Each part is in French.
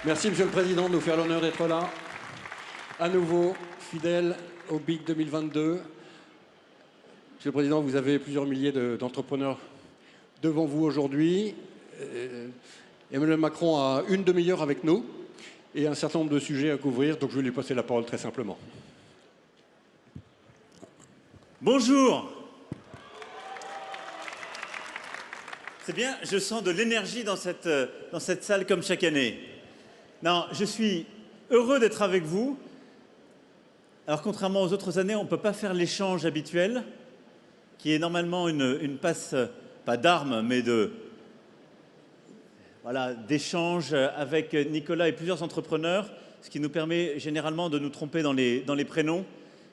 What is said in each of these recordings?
Merci, Monsieur le Président, de nous faire l'honneur d'être là. À nouveau, fidèle au BIC 2022. Monsieur le Président, vous avez plusieurs milliers d'entrepreneurs devant vous aujourd'hui. Emmanuel Macron a une demi-heure avec nous et un certain nombre de sujets à couvrir, donc je vais lui passer la parole très simplement. Bonjour. C'est bien, je sens de l'énergie dans cette salle comme chaque année. Non, je suis heureux d'être avec vous. Alors contrairement aux autres années, on ne peut pas faire l'échange habituel, qui est normalement une passe, pas d'armes, mais d'échange avec Nicolas et plusieurs entrepreneurs, ce qui nous permet généralement de nous tromper dans les prénoms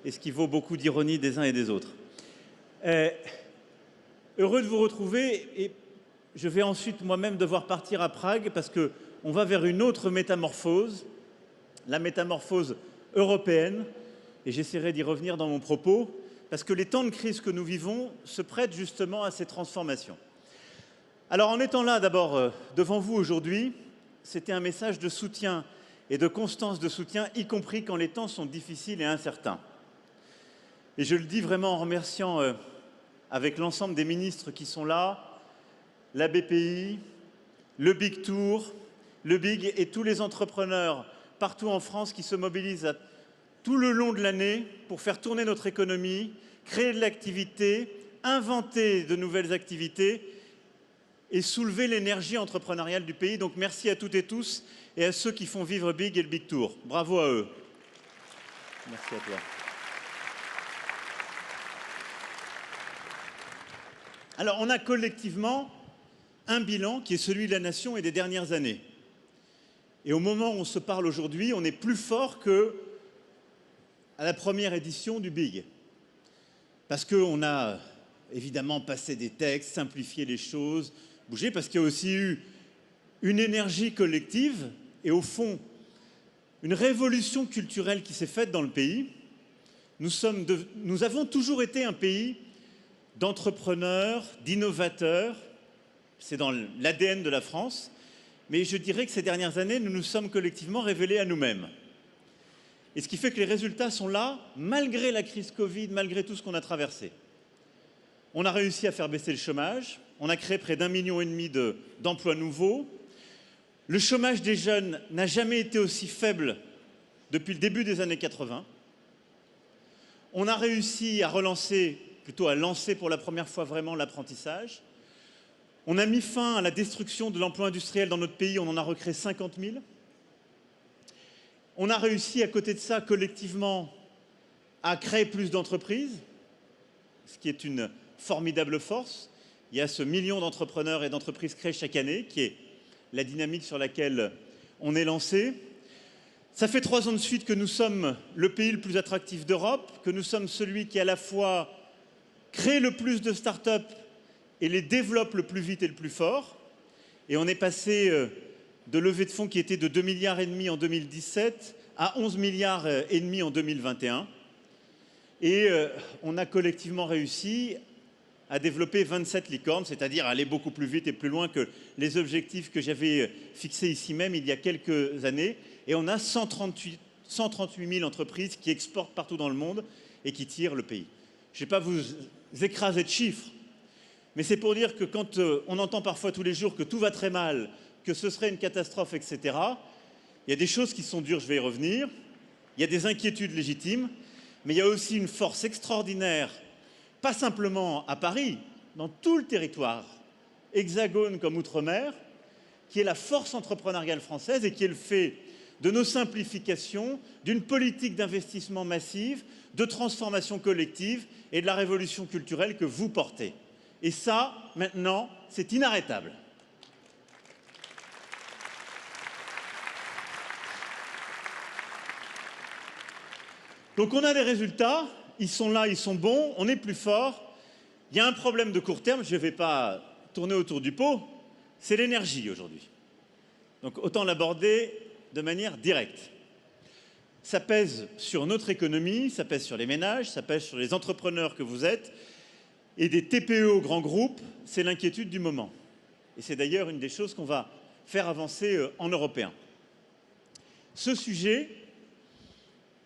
et ce qui vaut beaucoup d'ironie des uns et des autres. Heureux de vous retrouver et je vais ensuite moi-même devoir partir à Prague parce qu'on va vers une autre métamorphose, la métamorphose européenne, et j'essaierai d'y revenir dans mon propos, parce que les temps de crise que nous vivons se prêtent justement à ces transformations. Alors en étant là d'abord devant vous aujourd'hui, c'était un message de soutien et de constance de soutien, y compris quand les temps sont difficiles et incertains. Et je le dis vraiment en remerciant avec l'ensemble des ministres qui sont là, la BPI, le Big Tour, le Big et tous les entrepreneurs partout en France qui se mobilisent tout le long de l'année pour faire tourner notre économie, créer de l'activité, inventer de nouvelles activités et soulever l'énergie entrepreneuriale du pays. Donc merci à toutes et tous et à ceux qui font vivre Big et le Big Tour. Bravo à eux. Merci à toi. Alors on a collectivement un bilan qui est celui de la nation et des dernières années. Et au moment où on se parle aujourd'hui, on est plus fort qu'à la première édition du Big. Parce qu'on a évidemment passé des textes, simplifié les choses, bougé, parce qu'il y a aussi eu une énergie collective et au fond, une révolution culturelle qui s'est faite dans le pays. Nous avons toujours été un pays d'entrepreneurs, d'innovateurs. C'est dans l'ADN de la France. Mais je dirais que ces dernières années, nous nous sommes collectivement révélés à nous-mêmes. Et ce qui fait que les résultats sont là, malgré la crise Covid, malgré tout ce qu'on a traversé. On a réussi à faire baisser le chômage. On a créé près d'1,5 million d'emplois nouveaux. Le chômage des jeunes n'a jamais été aussi faible depuis le début des années 80. On a réussi à relancer, plutôt à lancer pour la première fois vraiment l'apprentissage. On a mis fin à la destruction de l'emploi industriel dans notre pays, on en a recréé 50 000. On a réussi, à côté de ça, collectivement, à créer plus d'entreprises, ce qui est une formidable force. Il y a ce million d'entrepreneurs et d'entreprises créées chaque année, qui est la dynamique sur laquelle on est lancé. Ça fait 3 ans de suite que nous sommes le pays le plus attractif d'Europe, que nous sommes celui qui, à la fois, crée le plus de start-up et les développe le plus vite et le plus fort. Et on est passé de levée de fonds qui était de 2,5 milliards en 2017 à 11,5 milliards en 2021. Et on a collectivement réussi à développer 27 licornes, c'est-à-dire aller beaucoup plus vite et plus loin que les objectifs que j'avais fixés ici même il y a quelques années. Et on a 138 000 entreprises qui exportent partout dans le monde et qui tirent le pays. Je ne vais pas vous écraser de chiffres, mais c'est pour dire que quand on entend parfois tous les jours que tout va très mal, que ce serait une catastrophe, etc., il y a des choses qui sont dures, je vais y revenir, il y a des inquiétudes légitimes, mais il y a aussi une force extraordinaire, pas simplement à Paris, dans tout le territoire, hexagone comme outre-mer, qui est la force entrepreneuriale française et qui est le fait de nos simplifications, d'une politique d'investissement massive, de transformation collective et de la révolution culturelle que vous portez. Et ça, maintenant, c'est inarrêtable. Donc on a des résultats, ils sont là, ils sont bons, on est plus fort. Il y a un problème de court terme, je ne vais pas tourner autour du pot, c'est l'énergie aujourd'hui. Donc autant l'aborder de manière directe. Ça pèse sur notre économie, ça pèse sur les ménages, ça pèse sur les entrepreneurs que vous êtes. Et des TPE aux grands groupes, c'est l'inquiétude du moment. Et c'est d'ailleurs une des choses qu'on va faire avancer en européen. Ce sujet,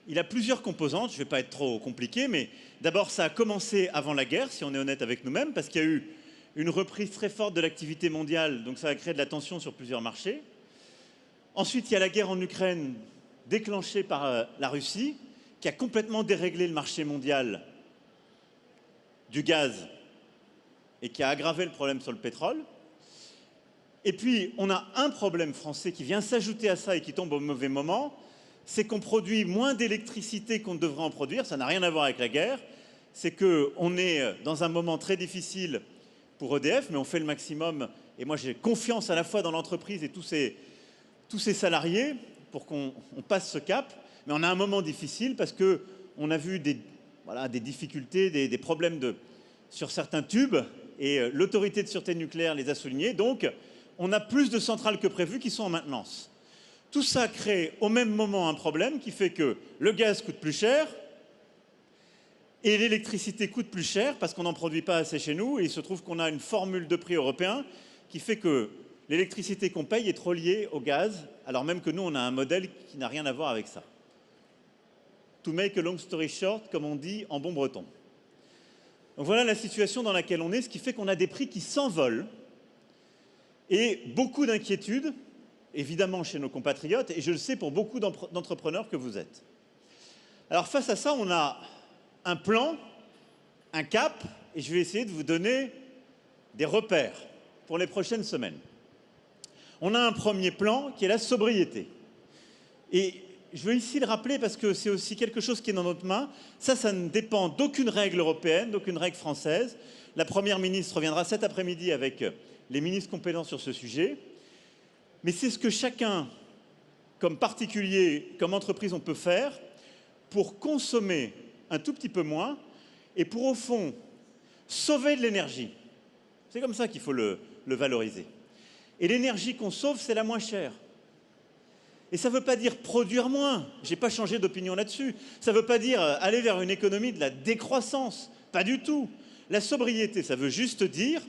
il a plusieurs composantes, je ne vais pas être trop compliqué, mais d'abord ça a commencé avant la guerre, si on est honnête avec nous-mêmes, parce qu'il y a eu une reprise très forte de l'activité mondiale, donc ça a créé de la tension sur plusieurs marchés. Ensuite, il y a la guerre en Ukraine, déclenchée par la Russie, qui a complètement déréglé le marché mondial du gaz et qui a aggravé le problème sur le pétrole. Et puis, on a un problème français qui vient s'ajouter à ça et qui tombe au mauvais moment, c'est qu'on produit moins d'électricité qu'on ne devrait en produire. Ça n'a rien à voir avec la guerre. C'est qu'on est dans un moment très difficile pour EDF, mais on fait le maximum. Et moi, j'ai confiance à la fois dans l'entreprise et tous ces salariés pour qu'on passe ce cap. Mais on a un moment difficile parce qu'on a vu des difficultés, des problèmes sur certains tubes. Et l'autorité de sûreté nucléaire les a soulignés. Donc, on a plus de centrales que prévu qui sont en maintenance. Tout ça crée au même moment un problème qui fait que le gaz coûte plus cher et l'électricité coûte plus cher parce qu'on n'en produit pas assez chez nous. Et il se trouve qu'on a une formule de prix européen qui fait que l'électricité qu'on paye est trop liée au gaz, alors même que nous, on a un modèle qui n'a rien à voir avec ça. To make a long story short, comme on dit en bon breton. Donc voilà la situation dans laquelle on est, ce qui fait qu'on a des prix qui s'envolent et beaucoup d'inquiétudes, évidemment chez nos compatriotes, et je le sais pour beaucoup d'entrepreneurs que vous êtes. Alors face à ça, on a un plan, un cap, et je vais essayer de vous donner des repères pour les prochaines semaines. On a un premier plan qui est la sobriété. Et je veux ici le rappeler parce que c'est aussi quelque chose qui est dans notre main. Ça ne dépend d'aucune règle européenne, d'aucune règle française. La Première ministre reviendra cet après-midi avec les ministres compétents sur ce sujet. Mais c'est ce que chacun, comme particulier, comme entreprise, on peut faire pour consommer un tout petit peu moins et pour, au fond, sauver de l'énergie. C'est comme ça qu'il faut le valoriser. Et l'énergie qu'on sauve, c'est la moins chère. Et ça ne veut pas dire produire moins. Je n'ai pas changé d'opinion là-dessus. Ça ne veut pas dire aller vers une économie de la décroissance. Pas du tout. La sobriété, ça veut juste dire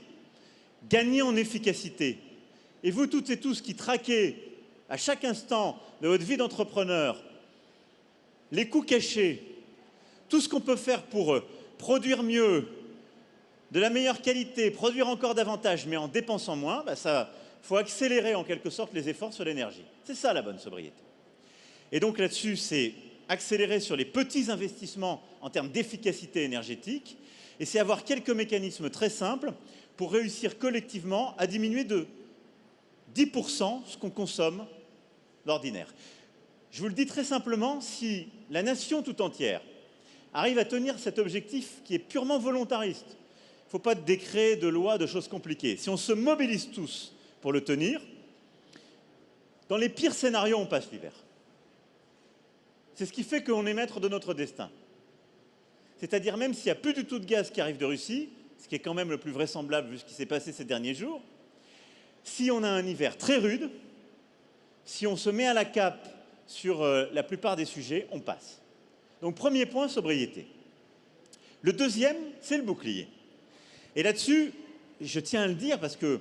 gagner en efficacité. Et vous toutes et tous qui traquez à chaque instant de votre vie d'entrepreneur les coûts cachés, tout ce qu'on peut faire pour produire mieux, de la meilleure qualité, produire encore davantage, mais en dépensant moins, il faut accélérer en quelque sorte les efforts sur l'énergie. C'est ça la bonne sobriété. Et donc là-dessus, c'est accélérer sur les petits investissements en termes d'efficacité énergétique, et c'est avoir quelques mécanismes très simples pour réussir collectivement à diminuer de 10% ce qu'on consomme d'ordinaire. Je vous le dis très simplement, si la nation tout entière arrive à tenir cet objectif qui est purement volontariste, il ne faut pas de décret, de loi, de choses compliquées. Si on se mobilise tous pour le tenir, dans les pires scénarios, on passe l'hiver. C'est ce qui fait qu'on est maître de notre destin. C'est-à-dire même s'il n'y a plus du tout de gaz qui arrive de Russie, ce qui est quand même le plus vraisemblable vu ce qui s'est passé ces derniers jours, si on a un hiver très rude, si on se met à la cape sur la plupart des sujets, on passe. Donc premier point, sobriété. Le deuxième, c'est le bouclier. Et là-dessus, je tiens à le dire parce que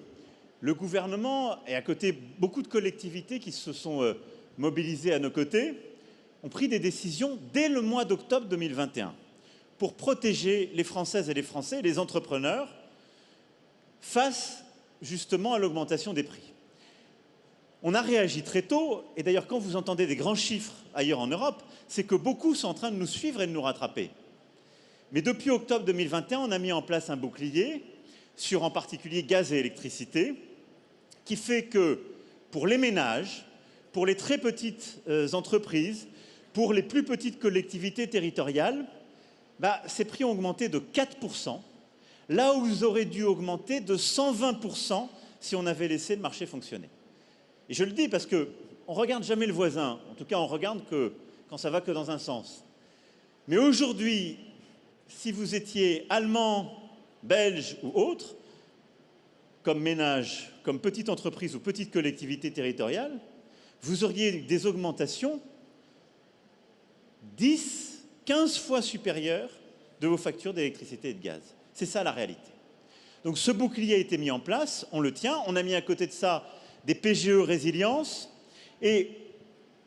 le gouvernement et à côté beaucoup de collectivités qui se sont mobilisées à nos côtés ont pris des décisions dès le mois d'octobre 2021 pour protéger les Françaises et les Français, les entrepreneurs, face justement à l'augmentation des prix. On a réagi très tôt, et d'ailleurs quand vous entendez des grands chiffres ailleurs en Europe, c'est que beaucoup sont en train de nous suivre et de nous rattraper. Mais depuis octobre 2021, on a mis en place un bouclier sur en particulier gaz et électricité, qui fait que pour les ménages, pour les très petites entreprises, pour les plus petites collectivités territoriales, ces prix ont augmenté de 4%, là où ils auraient dû augmenter de 120% si on avait laissé le marché fonctionner. Et je le dis parce qu'on ne regarde jamais le voisin, en tout cas on regarde que quand ça va que dans un sens. Mais aujourd'hui, si vous étiez allemand, belge ou autre, comme ménage, comme petite entreprise ou petite collectivité territoriale, vous auriez des augmentations 10, 15 fois supérieures de vos factures d'électricité et de gaz. C'est ça la réalité. Donc ce bouclier a été mis en place, on le tient, on a mis à côté de ça des PGE résilience et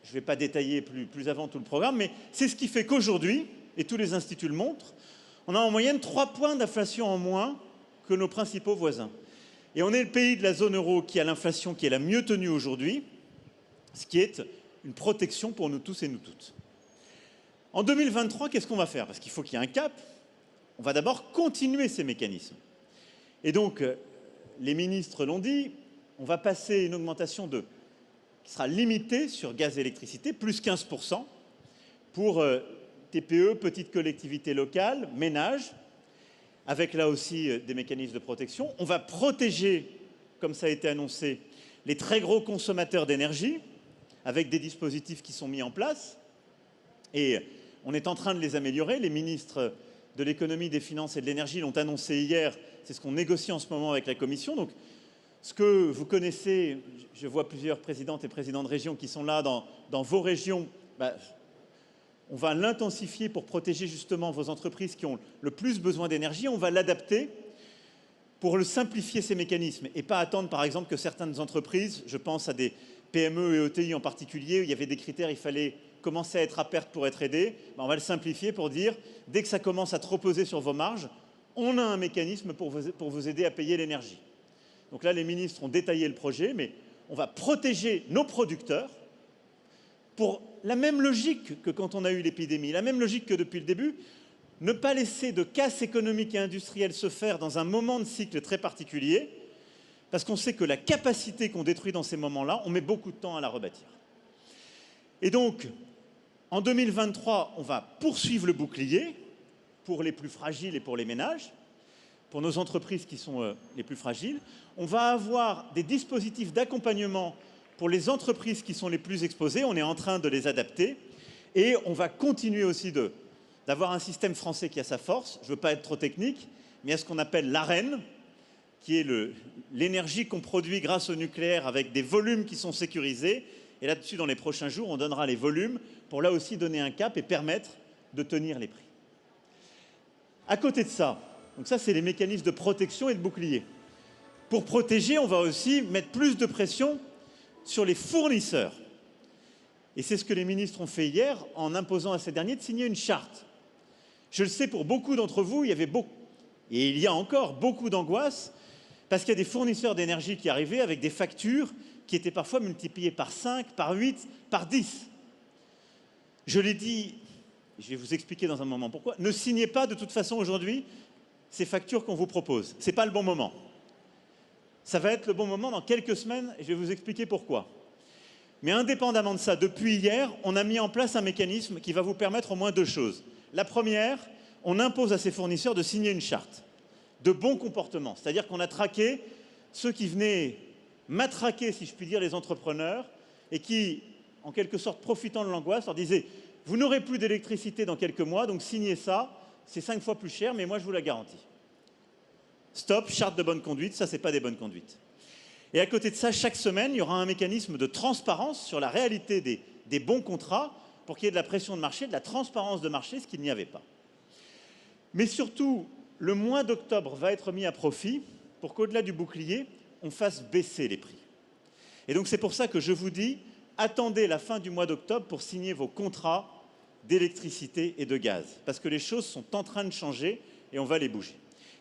je ne vais pas détailler plus avant tout le programme, mais c'est ce qui fait qu'aujourd'hui, et tous les instituts le montrent, on a en moyenne 3 points d'inflation en moins que nos principaux voisins. Et on est le pays de la zone euro qui a l'inflation qui est la mieux tenue aujourd'hui, ce qui est une protection pour nous tous et nous toutes. En 2023, qu'est-ce qu'on va faire? Parce qu'il faut qu'il y ait un cap. On va d'abord continuer ces mécanismes. Et donc, les ministres l'ont dit, on va passer une augmentation qui sera limitée sur gaz et électricité, plus 15%, pour TPE, petites collectivités locales, ménages, avec là aussi des mécanismes de protection. On va protéger, comme ça a été annoncé, les très gros consommateurs d'énergie, avec des dispositifs qui sont mis en place. Et on est en train de les améliorer. Les ministres de l'économie, des finances et de l'énergie l'ont annoncé hier. C'est ce qu'on négocie en ce moment avec la Commission. Donc, ce que vous connaissez, je vois plusieurs présidentes et présidents de régions qui sont là dans vos régions, on va l'intensifier pour protéger justement vos entreprises qui ont le plus besoin d'énergie. On va l'adapter pour le simplifier ces mécanismes et pas attendre par exemple que certaines entreprises, je pense à des PME et ETI en particulier, où il y avait des critères, il fallait commencer à être à perte pour être aidé. On va le simplifier pour dire, dès que ça commence à trop peser sur vos marges, on a un mécanisme pour vous aider à payer l'énergie. Donc là, les ministres ont détaillé le projet, mais on va protéger nos producteurs pour la même logique que quand on a eu l'épidémie, la même logique que depuis le début, ne pas laisser de casse économique et industrielle se faire dans un moment de cycle très particulier, parce qu'on sait que la capacité qu'on détruit dans ces moments-là, on met beaucoup de temps à la rebâtir. Et donc, en 2023, on va poursuivre le bouclier pour les plus fragiles et pour les ménages, pour nos entreprises qui sont les plus fragiles. On va avoir des dispositifs d'accompagnement pour les entreprises qui sont les plus exposées. On est en train de les adapter. Et on va continuer aussi d'avoir un système français qui a sa force. Je ne veux pas être trop technique, mais il y a ce qu'on appelle l'Arenh, qui est l'énergie qu'on produit grâce au nucléaire avec des volumes qui sont sécurisés. Et là-dessus, dans les prochains jours, on donnera les volumes pour là aussi donner un cap et permettre de tenir les prix. À côté de ça, donc ça, c'est les mécanismes de protection et de bouclier. Pour protéger, on va aussi mettre plus de pression sur les fournisseurs. Et c'est ce que les ministres ont fait hier en imposant à ces derniers de signer une charte. Je le sais, pour beaucoup d'entre vous, il y a encore beaucoup d'angoisse parce qu'il y a des fournisseurs d'énergie qui arrivaient avec des factures qui étaient parfois multipliées par 5, par 8, par 10. Je l'ai dit, je vais vous expliquer dans un moment pourquoi. Ne signez pas de toute façon aujourd'hui ces factures qu'on vous propose. Ce n'est pas le bon moment. Ça va être le bon moment dans quelques semaines et je vais vous expliquer pourquoi. Mais indépendamment de ça, depuis hier, on a mis en place un mécanisme qui va vous permettre au moins 2 choses. La première, on impose à ces fournisseurs de signer une charte de bon comportement. C'est-à-dire qu'on a traqué ceux qui venaient matraquer, si je puis dire, les entrepreneurs et qui, en quelque sorte, profitant de l'angoisse, leur disaient « Vous n'aurez plus d'électricité dans quelques mois, donc signez ça, c'est 5 fois plus cher, mais moi je vous la garantis. » Stop, charte de bonne conduite, ça c'est pas des bonnes conduites. Et à côté de ça, chaque semaine, il y aura un mécanisme de transparence sur la réalité des bons contrats pour qu'il y ait de la pression de marché, de la transparence de marché, ce qu'il n'y avait pas. Mais surtout, le mois d'octobre va être mis à profit pour qu'au-delà du bouclier, on fasse baisser les prix. Et donc c'est pour ça que je vous dis, attendez la fin du mois d'octobre pour signer vos contrats d'électricité et de gaz. Parce que les choses sont en train de changer et on va les bouger.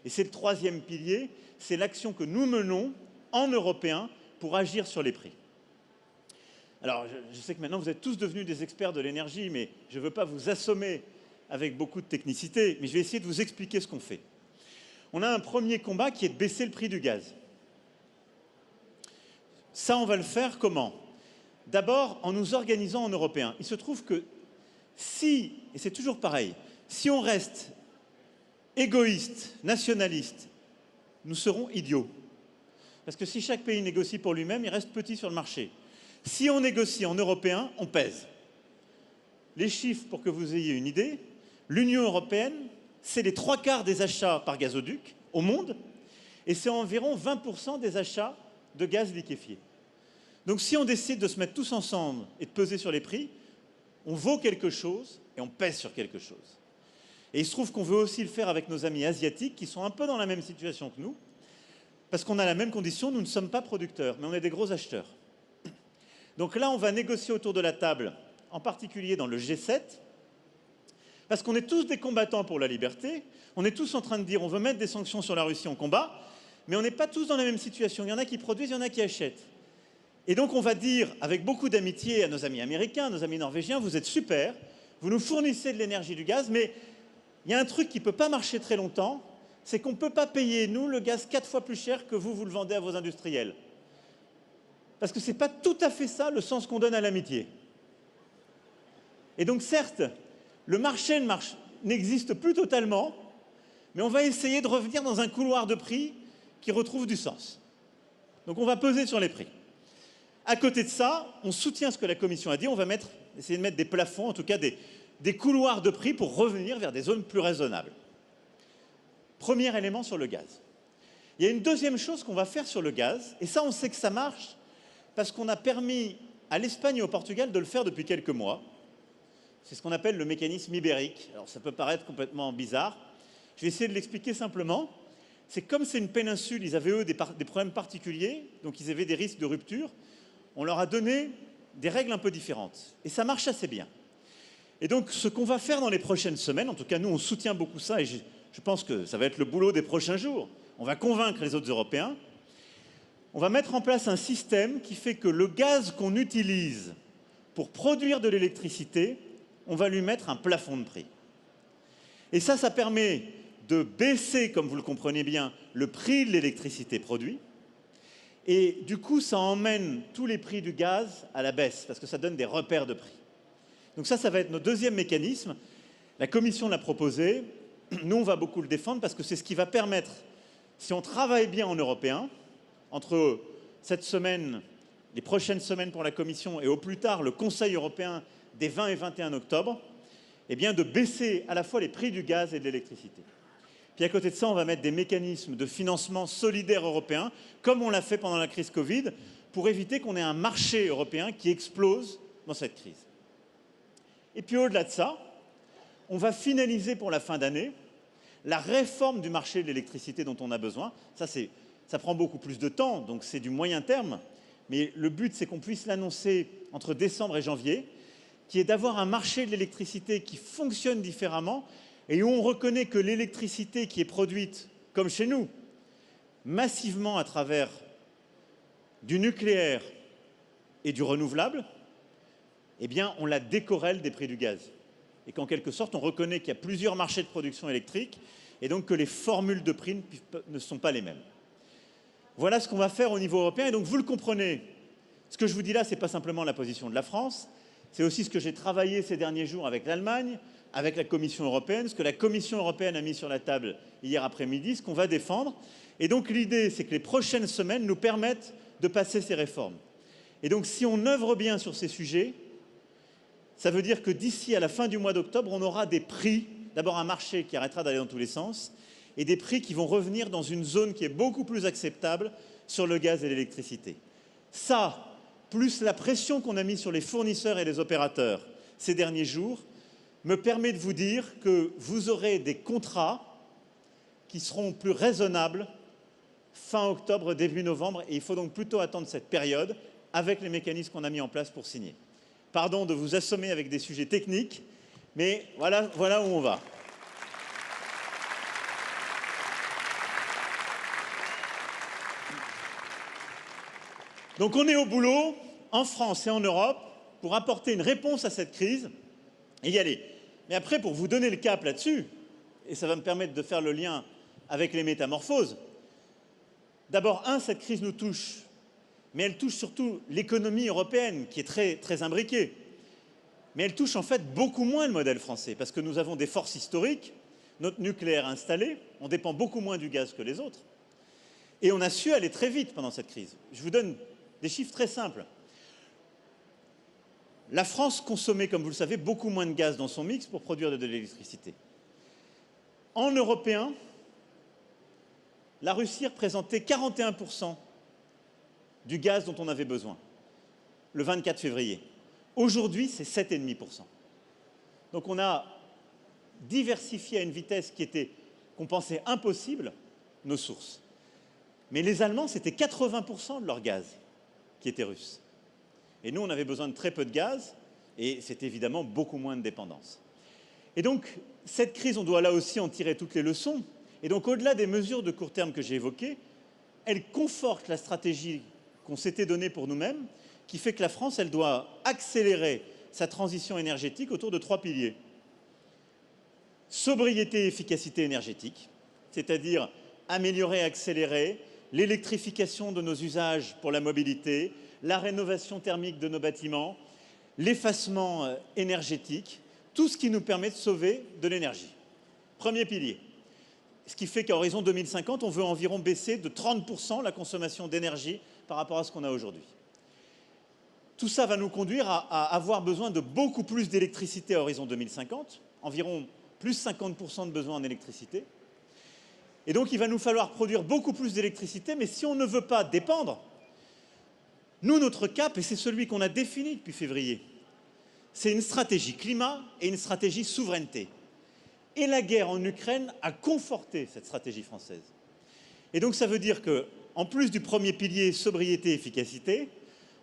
Et c'est le 3e pilier, c'est l'action que nous menons en Européens pour agir sur les prix. Alors, je sais que maintenant vous êtes tous devenus des experts de l'énergie, mais je ne veux pas vous assommer avec beaucoup de technicité, mais je vais essayer de vous expliquer ce qu'on fait. On a un premier combat qui est de baisser le prix du gaz. Ça, on va le faire comment? D'abord, en nous organisant en Européens. Il se trouve que si, et c'est toujours pareil, si on reste égoïste, nationaliste, nous serons idiots. Parce que si chaque pays négocie pour lui-même, il reste petit sur le marché. Si on négocie en européen, on pèse. Les chiffres, pour que vous ayez une idée, l'Union européenne, c'est les 3/4 des achats par gazoduc au monde, et c'est environ 20% des achats de gaz liquéfié. Donc si on décide de se mettre tous ensemble et de peser sur les prix, on vaut quelque chose et on pèse sur quelque chose. Et il se trouve qu'on veut aussi le faire avec nos amis asiatiques qui sont un peu dans la même situation que nous, parce qu'on a la même condition, nous ne sommes pas producteurs, mais on est des gros acheteurs. Donc là, on va négocier autour de la table, en particulier dans le G7, parce qu'on est tous des combattants pour la liberté, on est tous en train de dire on veut mettre des sanctions sur la Russie en combat, mais on n'est pas tous dans la même situation. Il y en a qui produisent, il y en a qui achètent. Et donc on va dire, avec beaucoup d'amitié à nos amis américains, à nos amis norvégiens, vous êtes super, vous nous fournissez de l'énergie, du gaz, mais il y a un truc qui ne peut pas marcher très longtemps, c'est qu'on ne peut pas payer, nous, le gaz 4 fois plus cher que vous le vendez à vos industriels. Parce que ce n'est pas tout à fait ça le sens qu'on donne à l'amitié. Et donc certes, le marché n'existe plus totalement, mais on va essayer de revenir dans un couloir de prix qui retrouve du sens. Donc on va peser sur les prix. À côté de ça, on soutient ce que la Commission a dit, on va essayer de mettre des plafonds, en tout cas des couloirs de prix pour revenir vers des zones plus raisonnables. Premier élément sur le gaz. Il y a une deuxième chose qu'on va faire sur le gaz, et ça on sait que ça marche, parce qu'on a permis à l'Espagne et au Portugal de le faire depuis quelques mois. C'est ce qu'on appelle le mécanisme ibérique. Alors ça peut paraître complètement bizarre. Je vais essayer de l'expliquer simplement. C'est comme c'est une péninsule, ils avaient eux des problèmes particuliers, donc ils avaient des risques de rupture. On leur a donné des règles un peu différentes. Et ça marche assez bien. Et donc ce qu'on va faire dans les prochaines semaines, en tout cas nous on soutient beaucoup ça, et je pense que ça va être le boulot des prochains jours. On va convaincre les autres Européens. On va mettre en place un système qui fait que le gaz qu'on utilise pour produire de l'électricité, on va lui mettre un plafond de prix. Et ça permet de baisser, comme vous le comprenez bien, le prix de l'électricité produite. Et du coup, ça emmène tous les prix du gaz à la baisse, parce que ça donne des repères de prix. Donc ça va être notre deuxième mécanisme. La Commission l'a proposé. Nous, on va beaucoup le défendre, parce que c'est ce qui va permettre, si on travaille bien en européen, entre cette semaine, les prochaines semaines pour la Commission, et au plus tard le Conseil européen des 20 et 21 octobre, eh bien de baisser à la fois les prix du gaz et de l'électricité. Puis à côté de ça, on va mettre des mécanismes de financement solidaire européen, comme on l'a fait pendant la crise Covid, pour éviter qu'on ait un marché européen qui explose dans cette crise. Et puis au-delà de ça, on va finaliser pour la fin d'année la réforme du marché de l'électricité dont on a besoin. Ça prend beaucoup plus de temps, donc c'est du moyen terme, mais le but c'est qu'on puisse l'annoncer entre décembre et janvier, qui est d'avoir un marché de l'électricité qui fonctionne différemment et où on reconnaît que l'électricité qui est produite, comme chez nous, massivement à travers du nucléaire et du renouvelable, eh bien, on la décorrèle des prix du gaz. Et qu'en quelque sorte, on reconnaît qu'il y a plusieurs marchés de production électrique et donc que les formules de prix ne sont pas les mêmes. Voilà ce qu'on va faire au niveau européen. Et donc, vous le comprenez, ce que je vous dis là, ce n'est pas simplement la position de la France, c'est aussi ce que j'ai travaillé ces derniers jours avec l'Allemagne, avec la Commission européenne, ce que la Commission européenne a mis sur la table hier après-midi, ce qu'on va défendre. Et donc l'idée, c'est que les prochaines semaines nous permettent de passer ces réformes. Et donc si on œuvre bien sur ces sujets, ça veut dire que d'ici à la fin du mois d'octobre, on aura des prix, d'abord un marché qui arrêtera d'aller dans tous les sens, et des prix qui vont revenir dans une zone qui est beaucoup plus acceptable sur le gaz et l'électricité. Ça, plus la pression qu'on a mise sur les fournisseurs et les opérateurs ces derniers jours, me permet de vous dire que vous aurez des contrats qui seront plus raisonnables fin octobre, début novembre, et il faut donc plutôt attendre cette période avec les mécanismes qu'on a mis en place pour signer. Pardon de vous assommer avec des sujets techniques, mais voilà où on va. Donc on est au boulot, en France et en Europe, pour apporter une réponse à cette crise et y aller. Mais après, pour vous donner le cap là-dessus, et ça va me permettre de faire le lien avec les métamorphoses, d'abord, cette crise nous touche, mais elle touche surtout l'économie européenne, qui est très, très imbriquée. Mais elle touche en fait beaucoup moins le modèle français, parce que nous avons des forces historiques, notre nucléaire installé, on dépend beaucoup moins du gaz que les autres. Et on a su aller très vite pendant cette crise. Je vous donne des chiffres très simples. La France consommait, comme vous le savez, beaucoup moins de gaz dans son mix pour produire de l'électricité. En européen, la Russie représentait 41% du gaz dont on avait besoin, le 24 février. Aujourd'hui, c'est 7,5%. Donc on a diversifié à une vitesse qu'on pensait impossible nos sources. Mais les Allemands, c'était 80% de leur gaz qui était russe. Et nous, on avait besoin de très peu de gaz, et c'est évidemment beaucoup moins de dépendance. Et donc, cette crise, on doit là aussi en tirer toutes les leçons. Et donc, au-delà des mesures de court terme que j'ai évoquées, elle conforte la stratégie qu'on s'était donnée pour nous-mêmes, qui fait que la France, elle doit accélérer sa transition énergétique autour de 3 piliers. Sobriété et efficacité énergétique, c'est-à-dire améliorer et accélérer l'électrification de nos usages pour la mobilité, la rénovation thermique de nos bâtiments, l'effacement énergétique, tout ce qui nous permet de sauver de l'énergie. Premier pilier. Ce qui fait qu'à horizon 2050, on veut environ baisser de 30% la consommation d'énergie par rapport à ce qu'on a aujourd'hui. Tout ça va nous conduire à avoir besoin de beaucoup plus d'électricité à horizon 2050, environ plus 50% de besoin en électricité. Et donc, il va nous falloir produire beaucoup plus d'électricité, mais si on ne veut pas dépendre, nous, notre cap, et c'est celui qu'on a défini depuis février, c'est une stratégie climat et une stratégie souveraineté. Et la guerre en Ukraine a conforté cette stratégie française. Et donc, ça veut dire qu'en plus du premier pilier sobriété et efficacité,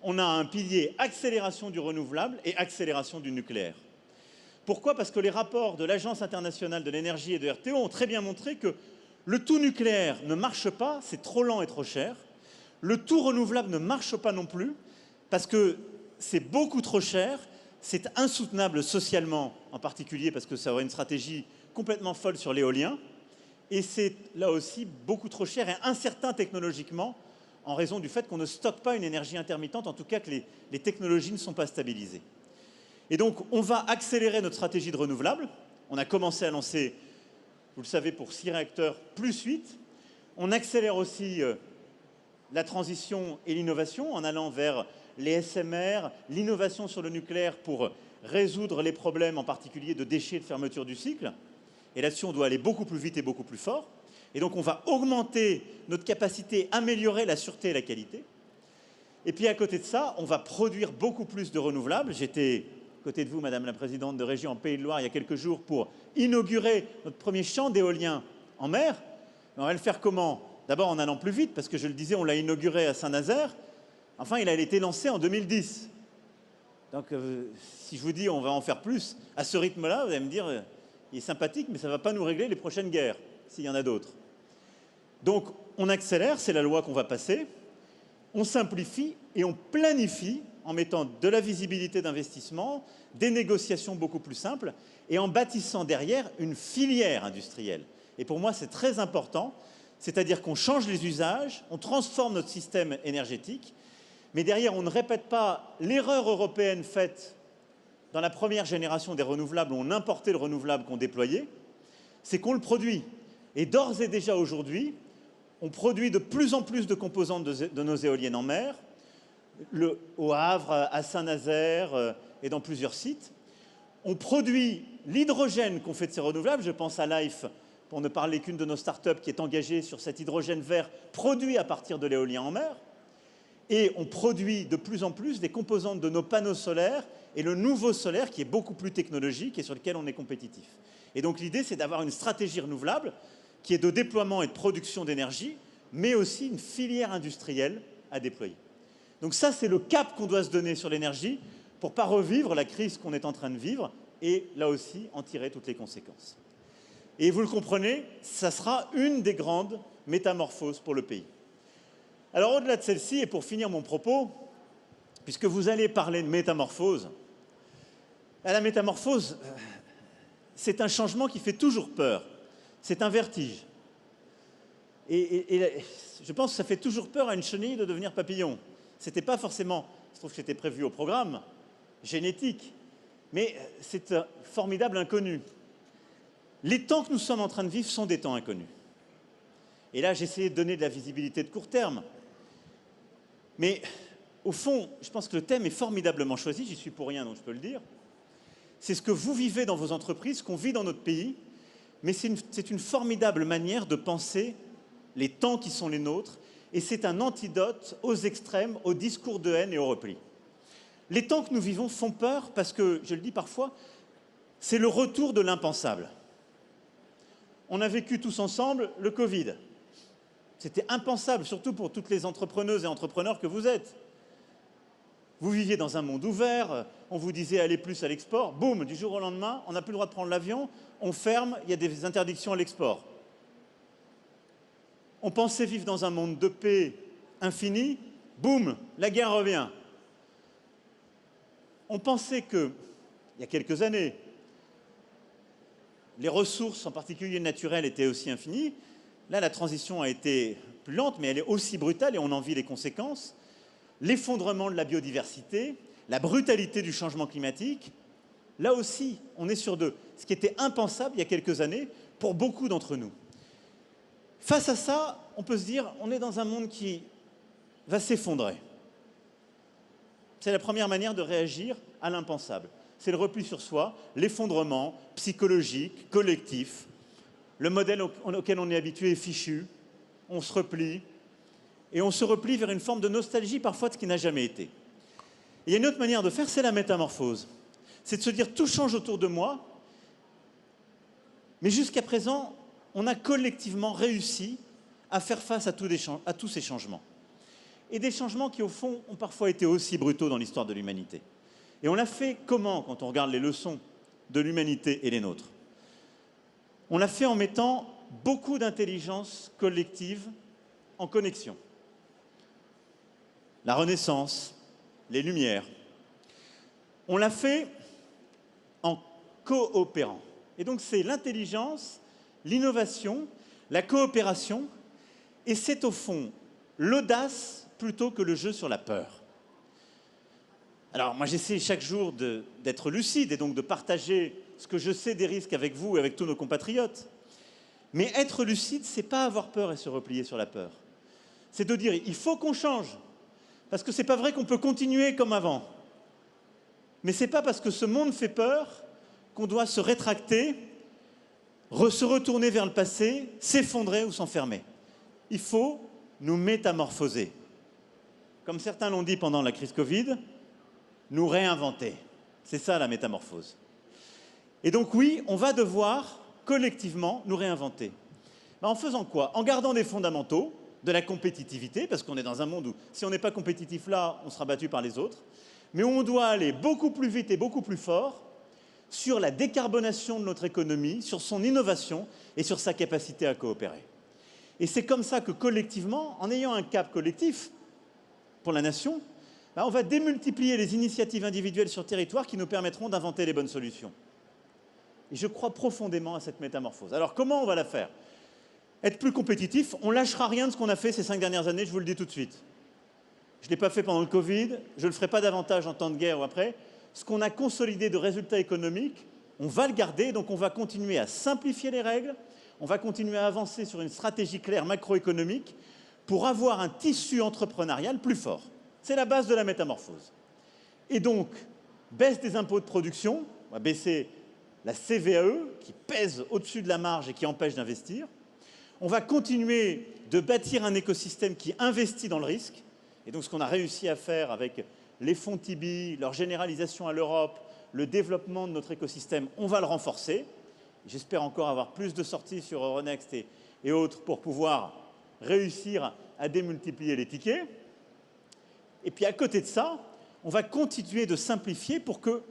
on a un pilier accélération du renouvelable et accélération du nucléaire. Pourquoi? Parce que les rapports de l'Agence internationale de l'énergie et de RTE ont très bien montré que le tout nucléaire ne marche pas, c'est trop lent et trop cher. Le tout renouvelable ne marche pas non plus, parce que c'est beaucoup trop cher, c'est insoutenable socialement, en particulier parce que ça aurait une stratégie complètement folle sur l'éolien, et c'est là aussi beaucoup trop cher et incertain technologiquement, en raison du fait qu'on ne stocke pas une énergie intermittente, en tout cas que les technologies ne sont pas stabilisées. Et donc, on va accélérer notre stratégie de renouvelable. On a commencé à lancer, vous le savez, pour 6 réacteurs plus 8. On accélère aussi la transition et l'innovation en allant vers les SMR, l'innovation sur le nucléaire pour résoudre les problèmes, en particulier de déchets de fermeture du cycle. Et là-dessus, on doit aller beaucoup plus vite et beaucoup plus fort. Et donc, on va augmenter notre capacité, améliorer la sûreté et la qualité. Et puis, à côté de ça, on va produire beaucoup plus de renouvelables. J'étais à côté de vous, Madame la Présidente de Région en Pays de Loire, il y a quelques jours, pour inaugurer notre premier champ d'éolien en mer. Mais on va le faire comment? D'abord en allant plus vite, parce que je le disais, on l'a inauguré à Saint-Nazaire. Enfin, il a été lancé en 2010. Donc, si je vous dis on va en faire plus, à ce rythme-là, vous allez me dire, il est sympathique, mais ça ne va pas nous régler les prochaines guerres, s'il y en a d'autres. Donc, on accélère, c'est la loi qu'on va passer. On simplifie et on planifie en mettant de la visibilité d'investissement, des négociations beaucoup plus simples et en bâtissant derrière une filière industrielle. Et pour moi, c'est très important, c'est-à-dire qu'on change les usages, on transforme notre système énergétique, mais derrière, on ne répète pas l'erreur européenne faite dans la première génération des renouvelables, où on importait le renouvelable qu'on déployait, c'est qu'on le produit. Et d'ores et déjà aujourd'hui, on produit de plus en plus de composantes de nos éoliennes en mer, au Havre, à Saint-Nazaire et dans plusieurs sites. On produit l'hydrogène qu'on fait de ces renouvelables. Je pense à Life, pour ne parler qu'une de nos startups qui est engagée sur cet hydrogène vert produit à partir de l'éolien en mer. Et on produit de plus en plus des composantes de nos panneaux solaires et le nouveau solaire qui est beaucoup plus technologique et sur lequel on est compétitif. Et donc l'idée, c'est d'avoir une stratégie renouvelable qui est de déploiement et de production d'énergie, mais aussi une filière industrielle à déployer. Donc ça, c'est le cap qu'on doit se donner sur l'énergie pour ne pas revivre la crise qu'on est en train de vivre et là aussi en tirer toutes les conséquences. Et vous le comprenez, ça sera une des grandes métamorphoses pour le pays. Alors au-delà de celle-ci, et pour finir mon propos, puisque vous allez parler de métamorphose, la métamorphose, c'est un changement qui fait toujours peur. C'est un vertige. Et je pense que ça fait toujours peur à une chenille de devenir papillon. Ce n'était pas forcément, je trouve que c'était prévu au programme, génétique, mais c'est un formidable inconnu. Les temps que nous sommes en train de vivre sont des temps inconnus. Et là, j'ai essayé de donner de la visibilité de court terme. Mais au fond, je pense que le thème est formidablement choisi, j'y suis pour rien, donc je peux le dire. C'est ce que vous vivez dans vos entreprises, ce qu'on vit dans notre pays, mais c'est une formidable manière de penser les temps qui sont les nôtres, et c'est un antidote aux extrêmes, aux discours de haine et au repli. Les temps que nous vivons font peur parce que, je le dis parfois, c'est le retour de l'impensable. On a vécu tous ensemble le Covid. C'était impensable, surtout pour toutes les entrepreneuses et entrepreneurs que vous êtes. Vous viviez dans un monde ouvert, on vous disait allez plus à l'export, boum, du jour au lendemain, on n'a plus le droit de prendre l'avion, on ferme, il y a des interdictions à l'export. On pensait vivre dans un monde de paix infini, boum, la guerre revient. On pensait que, il y a quelques années, les ressources, en particulier naturelles, étaient aussi infinies. Là, la transition a été plus lente, mais elle est aussi brutale et on en vit les conséquences. L'effondrement de la biodiversité, la brutalité du changement climatique. Là aussi, on est sur ce qui était impensable il y a quelques années pour beaucoup d'entre nous. Face à ça, on peut se dire, on est dans un monde qui va s'effondrer. C'est la première manière de réagir à l'impensable. C'est le repli sur soi, l'effondrement psychologique, collectif. Le modèle auquel on est habitué est fichu. On se replie. Et on se replie vers une forme de nostalgie parfois de ce qui n'a jamais été. Et il y a une autre manière de faire, c'est la métamorphose. C'est de se dire tout change autour de moi, mais jusqu'à présent, on a collectivement réussi à faire face à tous ces changements. Et des changements qui, au fond, ont parfois été aussi brutaux dans l'histoire de l'humanité. Et on l'a fait comment, quand on regarde les leçons de l'humanité et les nôtres? On l'a fait en mettant beaucoup d'intelligence collective en connexion. La Renaissance, les Lumières. On l'a fait en coopérant. Et donc c'est l'intelligence, l'innovation, la coopération, et c'est au fond l'audace plutôt que le jeu sur la peur. Alors moi j'essaie chaque jour d'être lucide et donc de partager ce que je sais des risques avec vous et avec tous nos compatriotes. Mais être lucide, c'est pas avoir peur et se replier sur la peur. C'est de dire il faut qu'on change. Parce que c'est pas vrai qu'on peut continuer comme avant. Mais c'est pas parce que ce monde fait peur qu'on doit se rétracter, se retourner vers le passé, s'effondrer ou s'enfermer. Il faut nous métamorphoser. Comme certains l'ont dit pendant la crise Covid, nous réinventer. C'est ça la métamorphose. Et donc oui, on va devoir collectivement nous réinventer. Ben, en faisant quoi? En gardant des fondamentaux, de la compétitivité, parce qu'on est dans un monde où si on n'est pas compétitif là, on sera battu par les autres, mais où on doit aller beaucoup plus vite et beaucoup plus fort sur la décarbonation de notre économie, sur son innovation et sur sa capacité à coopérer. Et c'est comme ça que collectivement, en ayant un cap collectif pour la nation, ben on va démultiplier les initiatives individuelles sur le territoire qui nous permettront d'inventer les bonnes solutions. Et je crois profondément à cette métamorphose. Alors comment on va la faire? Être plus compétitif, on ne lâchera rien de ce qu'on a fait ces 5 dernières années, je vous le dis tout de suite. Je ne l'ai pas fait pendant le Covid, je ne le ferai pas davantage en temps de guerre ou après. Ce qu'on a consolidé de résultats économiques, on va le garder, donc on va continuer à simplifier les règles, on va continuer à avancer sur une stratégie claire macroéconomique pour avoir un tissu entrepreneurial plus fort. C'est la base de la métamorphose. Et donc, baisse des impôts de production, on va baisser la CVAE qui pèse au-dessus de la marge et qui empêche d'investir. On va continuer de bâtir un écosystème qui investit dans le risque. Et donc ce qu'on a réussi à faire avec les fonds Tibi, leur généralisation à l'Europe, le développement de notre écosystème, on va le renforcer. J'espère encore avoir plus de sorties sur Euronext et autres pour pouvoir réussir à démultiplier les tickets. Et puis à côté de ça, on va continuer de simplifier pour que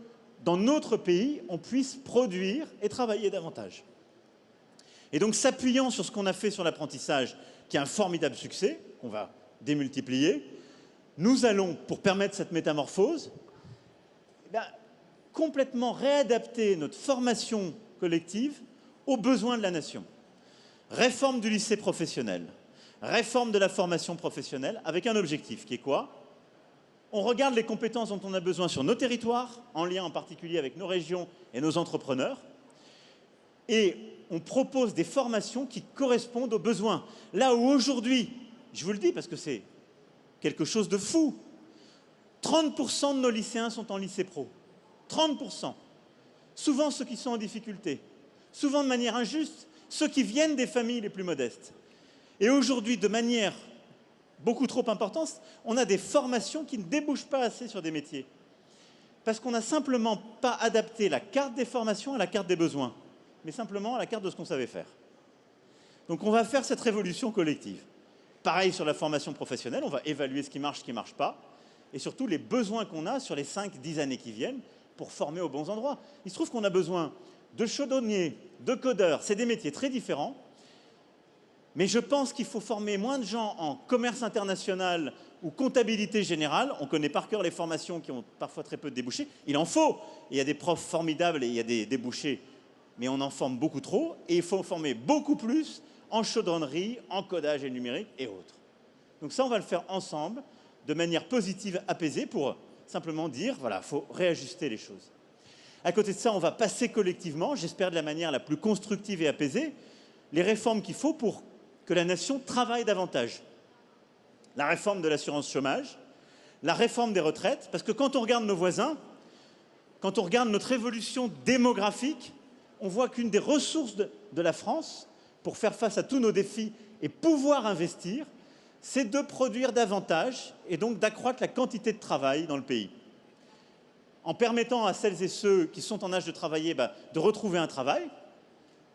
dans notre pays, on puisse produire et travailler davantage. Et donc, s'appuyant sur ce qu'on a fait sur l'apprentissage, qui est un formidable succès, qu'on va démultiplier, nous allons, pour permettre cette métamorphose, complètement réadapter notre formation collective aux besoins de la nation. Réforme du lycée professionnel, réforme de la formation professionnelle, avec un objectif qui est quoi? On regarde les compétences dont on a besoin sur nos territoires, en lien en particulier avec nos régions et nos entrepreneurs, et on propose des formations qui correspondent aux besoins. Là où aujourd'hui, je vous le dis parce que c'est quelque chose de fou, 30% de nos lycéens sont en lycée pro. 30%. Souvent ceux qui sont en difficulté. Souvent de manière injuste, ceux qui viennent des familles les plus modestes. Et aujourd'hui, de manière beaucoup trop importante, on a des formations qui ne débouchent pas assez sur des métiers. Parce qu'on n'a simplement pas adapté la carte des formations à la carte des besoins, mais simplement à la carte de ce qu'on savait faire. Donc on va faire cette révolution collective. Pareil sur la formation professionnelle, on va évaluer ce qui ne marche pas, et surtout les besoins qu'on a sur les 5-10 années qui viennent pour former aux bons endroits. Il se trouve qu'on a besoin de chaudronniers, de codeurs, c'est des métiers très différents, mais je pense qu'il faut former moins de gens en commerce international ou comptabilité générale. On connaît par cœur les formations qui ont parfois très peu de débouchés. Il en faut. Il y a des profs formidables et il y a des débouchés, mais on en forme beaucoup trop. Et il faut former beaucoup plus en chaudronnerie, en codage et numérique et autres. Donc ça, on va le faire ensemble, de manière positive, apaisée, pour simplement dire, voilà, il faut réajuster les choses. À côté de ça, on va passer collectivement, j'espère de la manière la plus constructive et apaisée, les réformes qu'il faut pour que la nation travaille davantage. La réforme de l'assurance chômage, la réforme des retraites, parce que quand on regarde nos voisins, quand on regarde notre évolution démographique, on voit qu'une des ressources de la France, pour faire face à tous nos défis et pouvoir investir, c'est de produire davantage et donc d'accroître la quantité de travail dans le pays. En permettant à celles et ceux qui sont en âge de travailler de retrouver un travail,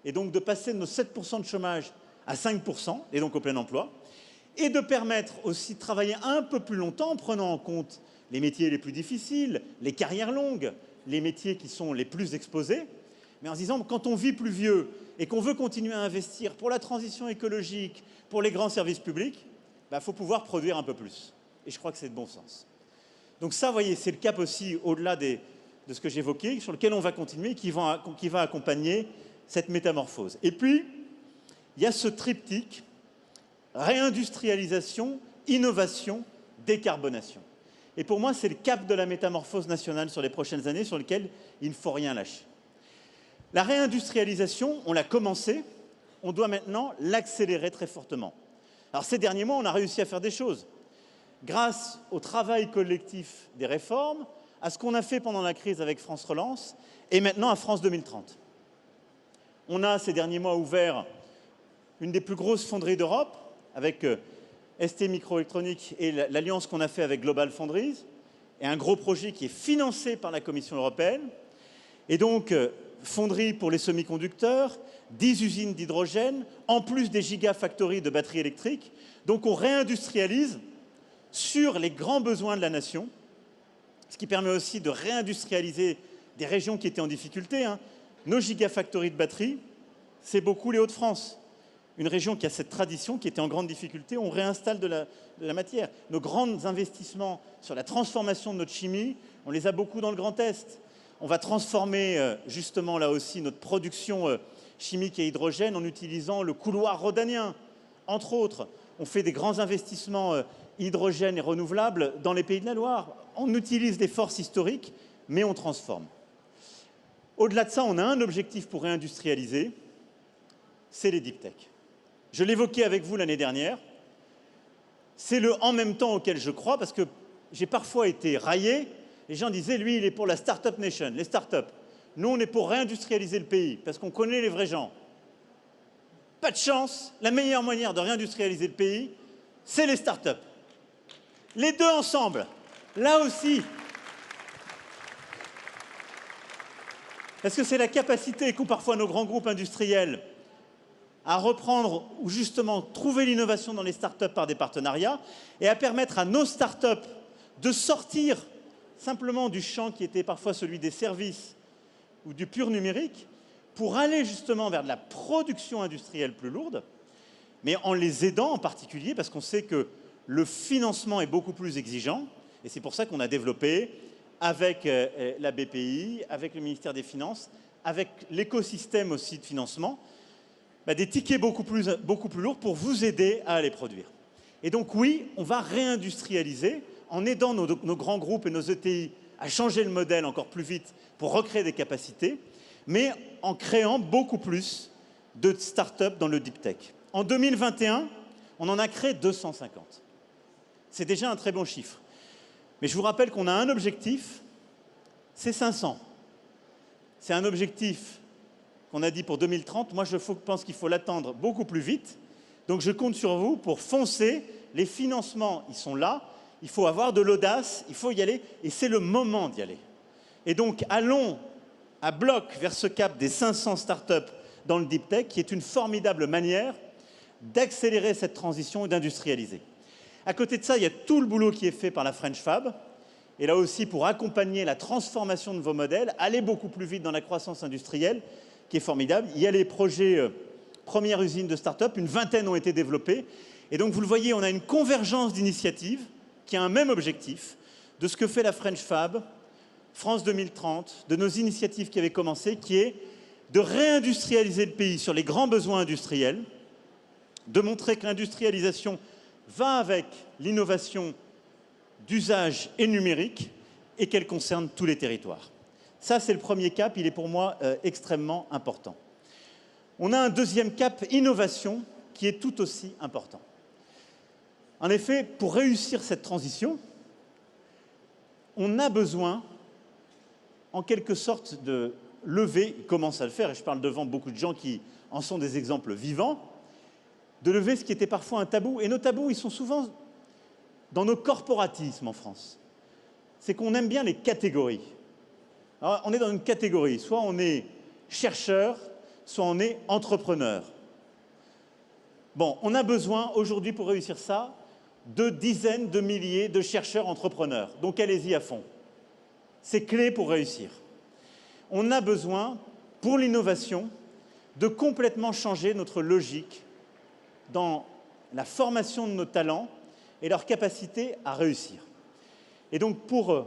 et donc de passer de nos 7% de chômage à 5%, et donc au plein emploi, et de permettre aussi de travailler un peu plus longtemps en prenant en compte les métiers les plus difficiles, les carrières longues, les métiers qui sont les plus exposés, mais en se disant, quand on vit plus vieux et qu'on veut continuer à investir pour la transition écologique, pour les grands services publics, faut pouvoir produire un peu plus. Et je crois que c'est de bon sens. Donc ça, vous voyez, c'est le cap aussi, au-delà de ce que j'évoquais, sur lequel on va continuer, qui va accompagner cette métamorphose. Et puis, il y a ce triptyque, réindustrialisation, innovation, décarbonation. Et pour moi, c'est le cap de la métamorphose nationale sur les prochaines années, sur lequel il ne faut rien lâcher. La réindustrialisation, on l'a commencé, on doit maintenant l'accélérer très fortement. Alors ces derniers mois, on a réussi à faire des choses. Grâce au travail collectif des réformes, à ce qu'on a fait pendant la crise avec France Relance, et maintenant à France 2030. On a ces derniers mois ouvert une des plus grosses fonderies d'Europe, avec ST Microélectronique et l'alliance qu'on a fait avec Global Foundries, et un gros projet qui est financé par la Commission européenne. Et donc, fonderie pour les semi-conducteurs, 10 usines d'hydrogène, en plus des gigafactories de batteries électriques. Donc on réindustrialise sur les grands besoins de la nation, ce qui permet aussi de réindustrialiser des régions qui étaient en difficulté. Nos gigafactories de batteries, c'est beaucoup les Hauts-de-France. Une région qui a cette tradition, qui était en grande difficulté, on réinstalle de la matière. Nos grands investissements sur la transformation de notre chimie, on les a beaucoup dans le Grand Est. On va transformer justement là aussi notre production chimique et hydrogène en utilisant le couloir rhodanien, entre autres. On fait des grands investissements hydrogène et renouvelables dans les Pays de la Loire. On utilise des forces historiques, mais on transforme. Au-delà de ça, on a un objectif pour réindustrialiser, c'est les deep tech. Je l'évoquais avec vous l'année dernière. C'est le « en même temps » auquel je crois, parce que j'ai parfois été raillé. Les gens disaient, lui, il est pour la Startup Nation, les startups. Nous, on est pour réindustrialiser le pays, parce qu'on connaît les vrais gens. Pas de chance, la meilleure manière de réindustrialiser le pays, c'est les startups. Les deux ensemble, là aussi. Parce que c'est la capacité qu'ont parfois nos grands groupes industriels à reprendre ou justement trouver l'innovation dans les startups par des partenariats et à permettre à nos startups de sortir simplement du champ qui était parfois celui des services ou du pur numérique pour aller justement vers de la production industrielle plus lourde, mais en les aidant en particulier parce qu'on sait que le financement est beaucoup plus exigeant et c'est pour ça qu'on a développé avec la BPI, avec le ministère des Finances, avec l'écosystème aussi de financement, des tickets beaucoup plus lourds pour vous aider à les produire. Et donc oui, on va réindustrialiser en aidant nos grands groupes et nos ETI à changer le modèle encore plus vite pour recréer des capacités, mais en créant beaucoup plus de start-up dans le deep tech. En 2021, on en a créé 250. C'est déjà un très bon chiffre. Mais je vous rappelle qu'on a un objectif, c'est 500. C'est un objectif qu'on a dit pour 2030. Moi, je pense qu'il faut l'attendre beaucoup plus vite. Donc, je compte sur vous pour foncer. Les financements, ils sont là. Il faut avoir de l'audace, il faut y aller. Et c'est le moment d'y aller. Et donc, allons à bloc vers ce cap des 500 startups dans le deep tech, qui est une formidable manière d'accélérer cette transition et d'industrialiser. À côté de ça, il y a tout le boulot qui est fait par la French Fab. Et là aussi, pour accompagner la transformation de vos modèles, aller beaucoup plus vite dans la croissance industrielle, qui est formidable. Il y a les projets première usine de start-up, une vingtaine ont été développés. Et donc, vous le voyez, on a une convergence d'initiatives qui a un même objectif, de ce que fait la French Fab, France 2030, de nos initiatives qui avaient commencé, qui est de réindustrialiser le pays sur les grands besoins industriels, de montrer que l'industrialisation va avec l'innovation d'usage et numérique et qu'elle concerne tous les territoires. Ça, c'est le premier cap, il est pour moi extrêmement important. On a un deuxième cap, innovation, qui est tout aussi important. En effet, pour réussir cette transition, on a besoin, en quelque sorte, de lever, il commence à le faire, et je parle devant beaucoup de gens qui en sont des exemples vivants, de lever ce qui était parfois un tabou. Et nos tabous, ils sont souvent dans nos corporatismes en France. C'est qu'on aime bien les catégories. Alors, on est dans une catégorie, soit on est chercheur, soit on est entrepreneur. Bon, on a besoin aujourd'hui pour réussir ça de dizaines de milliers de chercheurs entrepreneurs. Donc allez-y à fond. C'est clé pour réussir. On a besoin, pour l'innovation, de complètement changer notre logique dans la formation de nos talents et leur capacité à réussir. Et donc pour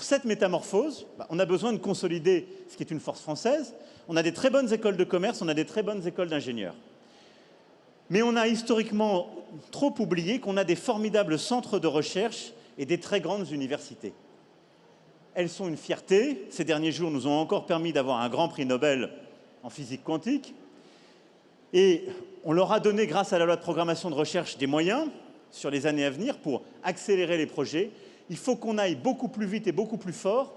cette métamorphose, on a besoin de consolider ce qui est une force française. On a des très bonnes écoles de commerce, on a des très bonnes écoles d'ingénieurs. Mais on a historiquement trop oublié qu'on a des formidables centres de recherche et des très grandes universités. Elles sont une fierté. Ces derniers jours nous ont encore permis d'avoir un grand prix Nobel en physique quantique. Et on leur a donné, grâce à la loi de programmation de recherche, des moyens sur les années à venir pour accélérer les projets. Il faut qu'on aille beaucoup plus vite et beaucoup plus fort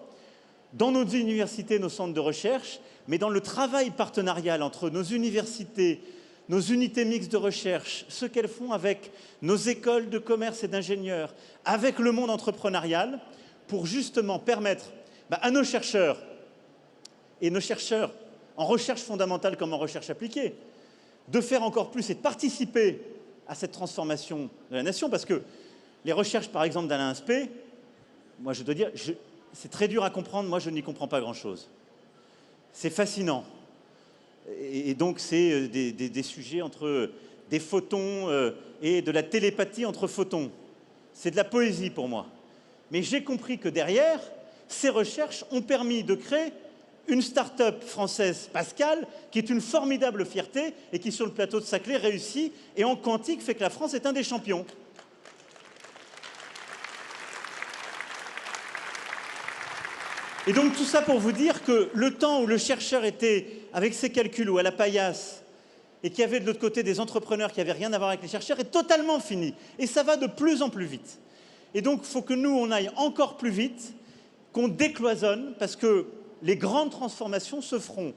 dans nos universités, nos centres de recherche, mais dans le travail partenarial entre nos universités, nos unités mixtes de recherche, ce qu'elles font avec nos écoles de commerce et d'ingénieurs, avec le monde entrepreneurial, pour justement permettre à nos chercheurs, et nos chercheurs en recherche fondamentale comme en recherche appliquée, de faire encore plus et de participer à cette transformation de la nation. Parce que les recherches, par exemple, d'Alain Aspect, moi je dois dire, c'est très dur à comprendre, moi je n'y comprends pas grand-chose. C'est fascinant. Et donc c'est des sujets entre des photons et de la télépathie entre photons. C'est de la poésie pour moi. Mais j'ai compris que derrière, ces recherches ont permis de créer une start-up française, Pascal, qui est une formidable fierté et qui, sur le plateau de Saclay, réussit et en quantique fait que la France est un des champions. Et donc tout ça pour vous dire que le temps où le chercheur était avec ses calculs ou à la paillasse et qu'il y avait de l'autre côté des entrepreneurs qui n'avaient rien à voir avec les chercheurs est totalement fini. Et ça va de plus en plus vite. Et donc il faut que nous, on aille encore plus vite, qu'on décloisonne, parce que les grandes transformations se feront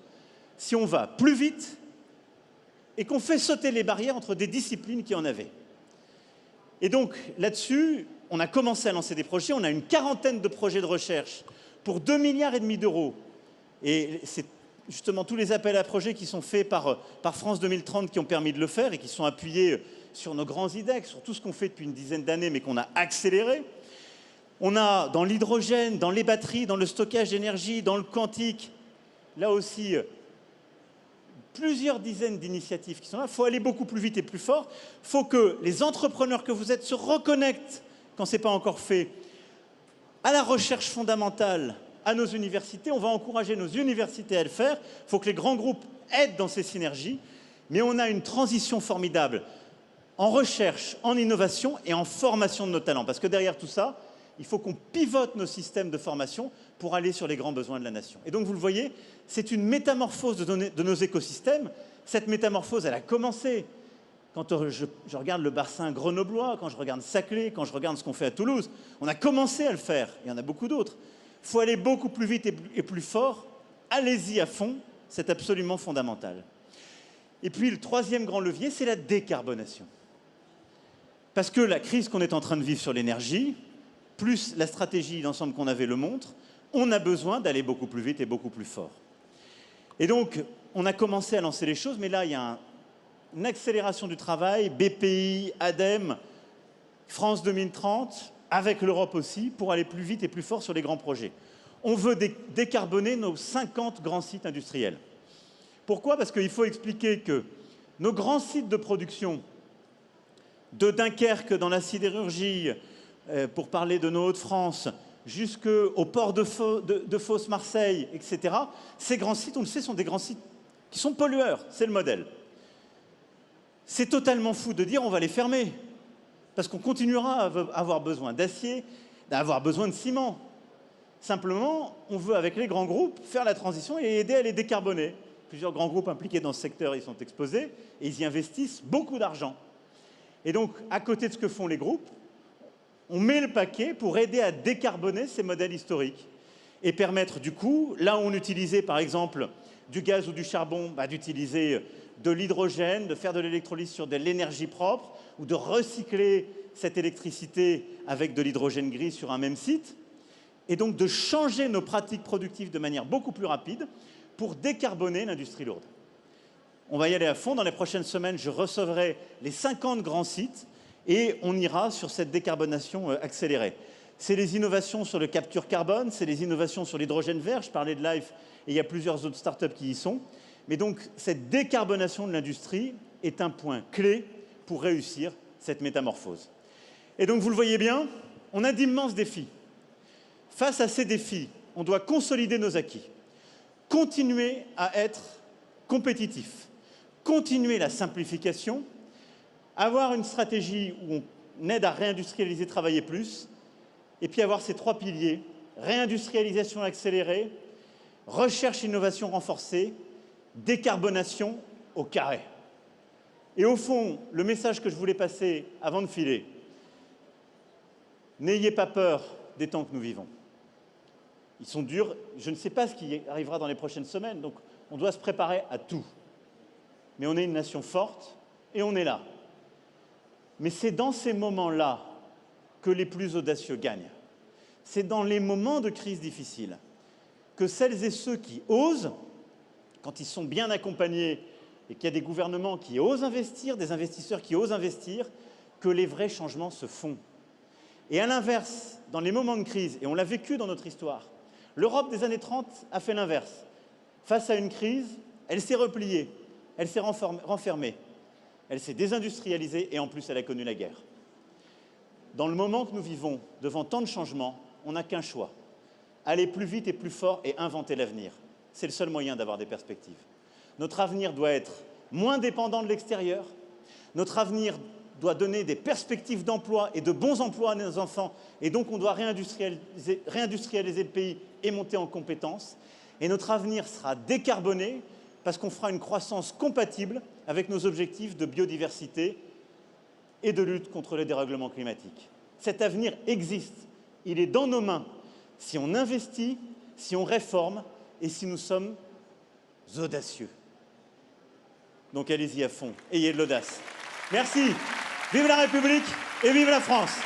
si on va plus vite et qu'on fait sauter les barrières entre des disciplines qui en avaient. Et donc là-dessus, on a commencé à lancer des projets, on a une quarantaine de projets de recherche pour 2,5 milliards d'euros. Et c'est justement tous les appels à projets qui sont faits par France 2030 qui ont permis de le faire et qui sont appuyés sur nos grands IDEX, sur tout ce qu'on fait depuis une dizaine d'années, mais qu'on a accéléré. On a dans l'hydrogène, dans les batteries, dans le stockage d'énergie, dans le quantique, là aussi, plusieurs dizaines d'initiatives qui sont là. Il faut aller beaucoup plus vite et plus fort. Il faut que les entrepreneurs que vous êtes se reconnectent, quand ce n'est pas encore fait, à la recherche fondamentale, à nos universités. On va encourager nos universités à le faire. Il faut que les grands groupes aident dans ces synergies. Mais on a une transition formidable en recherche, en innovation et en formation de nos talents. Parce que derrière tout ça, il faut qu'on pivote nos systèmes de formation pour aller sur les grands besoins de la nation. Et donc, vous le voyez, c'est une métamorphose de nos écosystèmes. Cette métamorphose, elle a commencé quand je regarde le bassin grenoblois, quand je regarde Saclay, quand je regarde ce qu'on fait à Toulouse. On a commencé à le faire. Il y en a beaucoup d'autres. Il faut aller beaucoup plus vite et plus fort. Allez-y à fond. C'est absolument fondamental. Et puis, le troisième grand levier, c'est la décarbonation. Parce que la crise qu'on est en train de vivre sur l'énergie, plus la stratégie d'ensemble qu'on avait le montre, on a besoin d'aller beaucoup plus vite et beaucoup plus fort. Et donc, on a commencé à lancer les choses, mais là, il y a une accélération du travail, BPI, ADEME, France 2030, avec l'Europe aussi, pour aller plus vite et plus fort sur les grands projets. On veut décarboner nos 50 grands sites industriels. Pourquoi? Parce qu'il faut expliquer que nos grands sites de production, de Dunkerque dans la sidérurgie, pour parler de nos Hauts-de-France, jusqu'au port de Fos-Marseille, etc., ces grands sites, on le sait, sont des grands sites qui sont pollueurs. C'est le modèle. C'est totalement fou de dire on va les fermer, parce qu'on continuera à avoir besoin d'acier, à avoir besoin de ciment. Simplement, on veut, avec les grands groupes, faire la transition et aider à les décarboner. Plusieurs grands groupes impliqués dans ce secteur y sont exposés et ils y investissent beaucoup d'argent. Et donc, à côté de ce que font les groupes, on met le paquet pour aider à décarboner ces modèles historiques et permettre, du coup, là où on utilisait, par exemple, du gaz ou du charbon, d'utiliser de l'hydrogène, de faire de l'électrolyse sur de l'énergie propre ou de recycler cette électricité avec de l'hydrogène gris sur un même site. Et donc de changer nos pratiques productives de manière beaucoup plus rapide pour décarboner l'industrie lourde. On va y aller à fond. Dans les prochaines semaines, je recevrai les 50 grands sites et on ira sur cette décarbonation accélérée. C'est les innovations sur le capture carbone, c'est les innovations sur l'hydrogène vert. Je parlais de Life et il y a plusieurs autres startups qui y sont. Mais donc cette décarbonation de l'industrie est un point clé pour réussir cette métamorphose. Et donc vous le voyez bien, on a d'immenses défis. Face à ces défis, on doit consolider nos acquis, continuer à être compétitif, continuer la simplification, avoir une stratégie où on aide à réindustrialiser, travailler plus, et puis avoir ces 3 piliers, réindustrialisation accélérée, recherche innovation renforcée, décarbonation au carré. Et au fond, le message que je voulais passer avant de filer, n'ayez pas peur des temps que nous vivons. Ils sont durs. Je ne sais pas ce qui arrivera dans les prochaines semaines, donc on doit se préparer à tout. Mais on est une nation forte et on est là. Mais c'est dans ces moments-là que les plus audacieux gagnent. C'est dans les moments de crise difficile que celles et ceux qui osent, quand ils sont bien accompagnés et qu'il y a des gouvernements qui osent investir, des investisseurs qui osent investir, que les vrais changements se font. Et à l'inverse, dans les moments de crise, et on l'a vécu dans notre histoire, l'Europe des années 30 a fait l'inverse. Face à une crise, elle s'est repliée, elle s'est renfermée, elle s'est désindustrialisée et en plus elle a connu la guerre. Dans le moment que nous vivons, devant tant de changements, on n'a qu'un choix. Aller plus vite et plus fort et inventer l'avenir. C'est le seul moyen d'avoir des perspectives. Notre avenir doit être moins dépendant de l'extérieur. Notre avenir doit donner des perspectives d'emploi et de bons emplois à nos enfants. Et donc, on doit réindustrialiser le pays et monter en compétences. Et notre avenir sera décarboné parce qu'on fera une croissance compatible avec nos objectifs de biodiversité et de lutte contre le dérèglement climatique. Cet avenir existe. Il est dans nos mains si on investit, si on réforme et si nous sommes audacieux. Donc allez-y à fond, ayez de l'audace. Merci. Vive la République et vive la France!